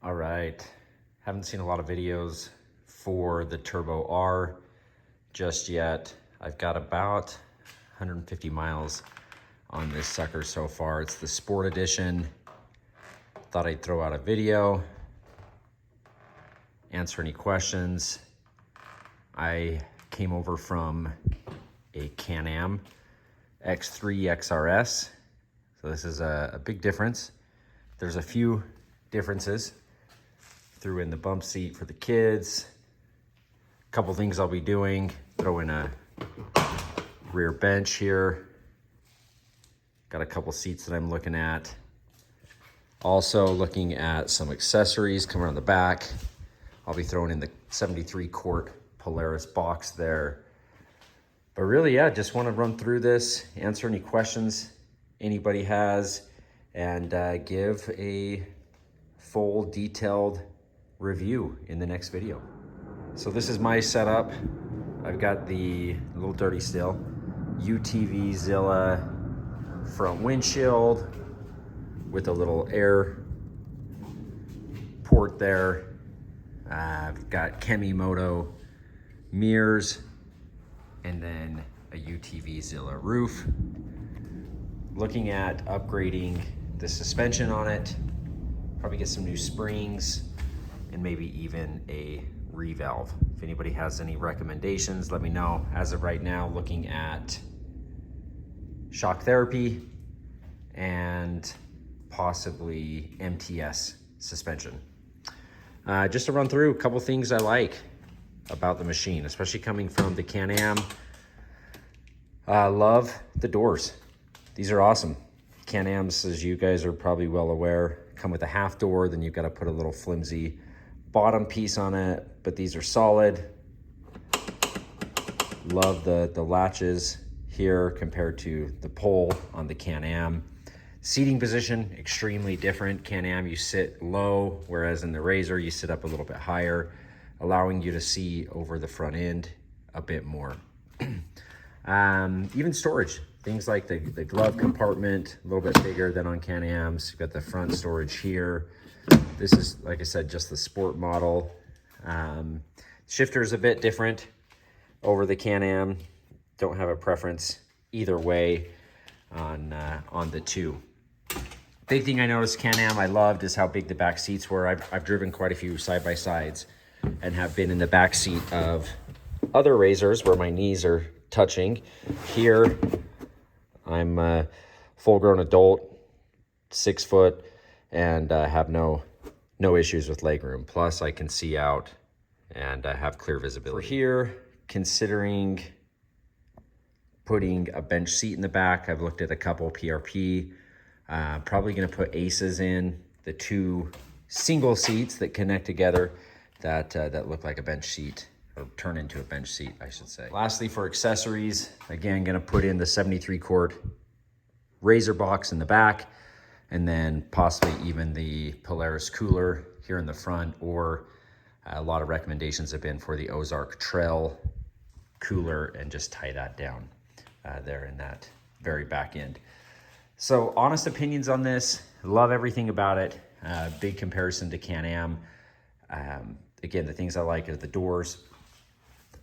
All right, haven't seen a lot of videos for the Turbo R just yet. I've got about 150 miles on this sucker so far. It's the Sport Edition. Thought I'd throw out a video, answer any questions. I came over from a Can-Am X3 XRS, so this is a big difference. There's a few differences. Threw in the bump seat for the kids. A couple things I'll be doing. Throw in a rear bench here. Got a couple seats that I'm looking at. Also looking at some accessories coming on the back. I'll be throwing in the 73 quart Polaris box there. But really, yeah, just want to run through this, answer any questions anybody has, and give a full detailed review in the next video. So this is my setup. I've got the little dirty still UTV Zilla front windshield with a little air port there. I've got Kemimoto mirrors and then a UTV Zilla roof. Looking at upgrading the suspension on it, probably get some new springs and maybe even a revalve. If anybody has any recommendations, let me know. As of right now, looking at shock therapy and possibly MTS suspension. Just to run through a couple things I like about the machine, especially coming from the Can-Am. Love the doors. These are awesome. Can-Ams, as you guys are probably well aware, come with a half door, then you've got to put a little flimsy bottom piece on it, but these are solid. Love the latches here compared to the pole on the Can-Am. Seating position, extremely different. Can-Am, you sit low, whereas in the RZR, you sit up a little bit higher, allowing you to see over the front end a bit more. Even storage, things like the glove compartment, a little bit bigger than on Can-Ams. You've got the front storage here. This is, like I said, just the sport model. Shifter is a bit different over the Can-Am. Don't have a preference either way on the two. Big thing I noticed Can-Am I loved is how big the back seats were. I've driven quite a few side-by-sides and have been in the back seat of other RZRs where my knees are touching. Here, I'm a full-grown adult, 6 foot, and have no issues with legroom. Plus, I can see out and have clear visibility. For here, considering putting a bench seat in the back, I've looked at a couple PRP. Probably going to put Aces in, the two single seats that connect together that look like a bench seat, or turn into a bench seat, I should say. Lastly, for accessories, again, going to put in the 73 quart RZR box in the back, and then possibly even the Polaris cooler here in the front, or a lot of recommendations have been for the Ozark Trail cooler and just tie that down there in that very back end. So honest opinions on this, love everything about it. Big comparison to Can-Am. Again, the things I like are the doors.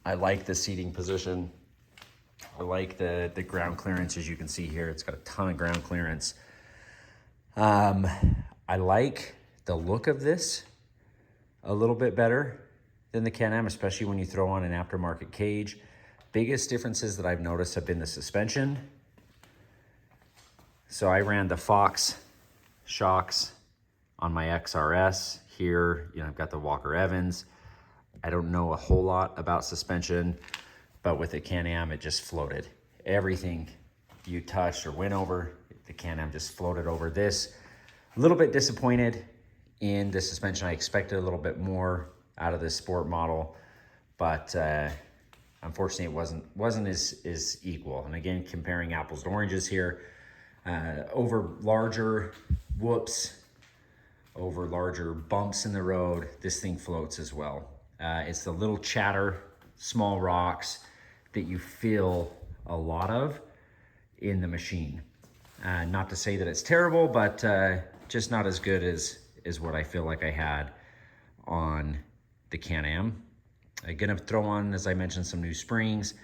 I like the seating position. I like the ground clearance, as you can see here. It's got a ton of ground clearance. I like the look of this a little bit better than the Can-Am, especially when you throw on an aftermarket cage. Biggest differences that I've noticed have been the suspension. So I ran the Fox shocks on my XRS. Here, I've got the Walker Evans. I don't know a whole lot about suspension, but with the Can-Am, it just floated. Everything you touched or went over, the Can-Am just floated over this. A little bit disappointed in the suspension. I expected a little bit more out of this sport model, but unfortunately it wasn't as equal. And again, comparing apples to oranges here, over larger whoops, over larger bumps in the road, this thing floats as well. It's the little chatter, small rocks that you feel a lot of in the machine. Not to say that it's terrible, but just not as good as is what I feel like I had on the Can-Am. I'm gonna throw on, as I mentioned, some new springs,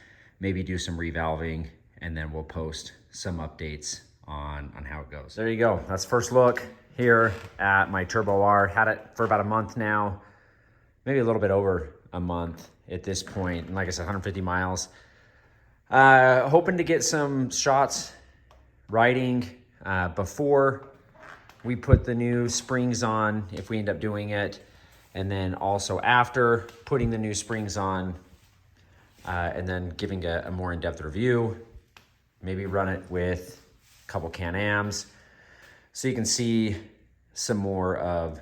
maybe do some revalving, and then we'll post some updates on how it goes. There you go. That's first look here at my Turbo R. Had it for about a month now, maybe a little bit over a month at this point. And like I said, 150 miles. Hoping to get some shots riding before we put the new springs on, if we end up doing it. And then also after putting the new springs on, and then giving a more in-depth review. Maybe run it with a couple Can-Ams so you can see some more of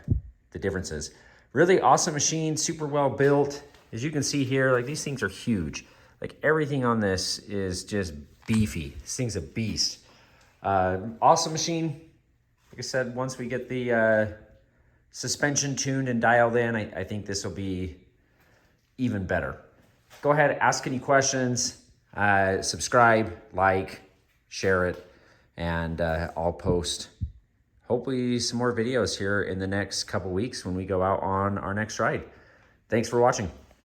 the differences. Really awesome machine, super well built. As you can see here, like these things are huge. Like everything on this is just beefy. This thing's a beast. Awesome machine. Like I said, once we get the suspension tuned and dialed in, I think this will be even better. Go ahead, ask any questions, subscribe, like, share it, and I'll post hopefully some more videos here in the next couple weeks when we go out on our next ride. Thanks for watching.